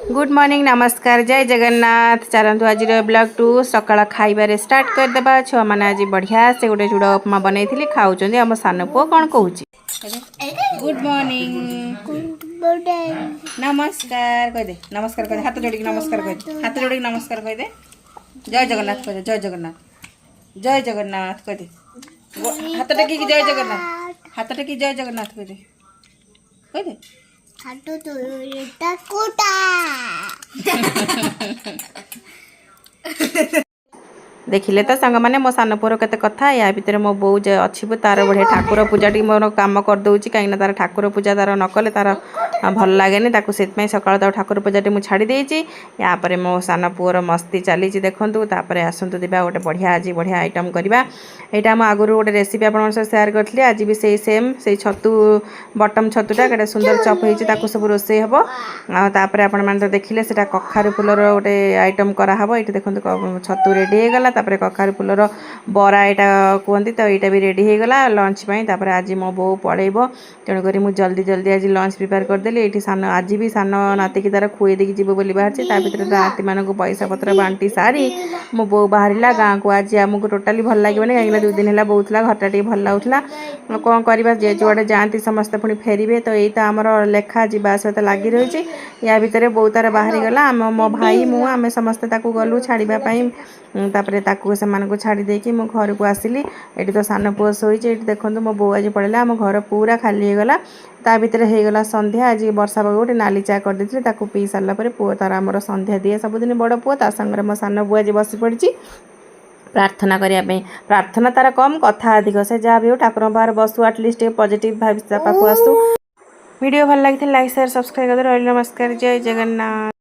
Good morning नमस्कार जय जगन्नाथ चलतु आज ब्लॉग टू सकाळ खाइबार स्टार्ट करदेबा छुआ मैंने आज बढ़िया से गोटे चूड़ा उपमा बनई खाऊँ आम सान पु कौन कहूँ गुड मॉर्निंग नमस्कार कहदे नमस्कार कहदे हाथ जोड़ी नमस्कार कहदे हाथ जोड़ी नमस्कार कहदे जय जगन्नाथ कहदे जय जगन्नाथ कहदे हाथ टेक जय जगन्नाथ हाथ टेक जय जगन्नाथ कहदे कहदे हाटो तो रेटा कोटा देखिले तो सांग मैंने मो सान पुर के कथा या भितर मो बो अच्छी तार बढ़िया ठाकुर पूजा टी मोर कम करदे कहीं तार ठाकुर पूजा तार नकले तार भल लगे से सकाल तो ठाकुर पूजा टी मुझे छाड़ी देती यापर मो सान पुअर मस्ती चली देखूँ तापर आसतु दिबा गोटे बढ़िया आज बढ़िया आइटम करवा यहाँ आम आगुरी गोटे रेसिपी आप सेयार करी आज भी से सेम से छतु बटम छतुटा गोटे सुंदर चप हो सब रोसे हम आपर आपण तो देखिले से कखारू फुलर गोटे आइटम कराहब ये देखो छतु रेडी हो गला तापर कखारू फुलर बरा यहाँ कहते तो यहाँ भी रेडी हो गला लंच पर आज मो बो पड़ेब तेणुक मुझे जल्दी जल्दी आज लंच प्रिपेयर करदेली ये सान आज भी सान नातिकी तार खुए देकी जीव बोली बाहर भर नाती मानक पैसा पत्र बांटी सारी मो बो बाहर गाँ को आज आमको टोटाली भल लगे कहीं 2 दिन है बोला घरटा टी भल लगुला कौन करवा जे जुआड़े जाती समस्ते पुणी फेरबे तो यही तो आमर लेखा जावा सहित लगी रही या भितर बो तार बाहरी गला आम मो भाई मु आम समस्ते गलु छाड़ापी से छाड़ी देकी मो घर को आसिली ये तो सान पुओ शोचे देखो मो बो आज पड़ेगा आम घर पूरा खाली होगला ता भीतर होगला संध्या आज वर्षा पाग गोटे नाली चा कर देती पी सारापर पुओ तार आमर संध्या दिए सबुदिन बड़ पुओ ता संगे मो सान बु आज बस पड़ी प्रार्थना करने प्रार्थना तार कम कथा अधिक से जहाँ भी हो ठाकुर बाहर बसु आटलिस्ट पॉजिटिव भाव पाखु आसू वीडियो भल लगी लाइक शेयर सब्सक्राइब कर नमस्कार जय जगन्नाथ।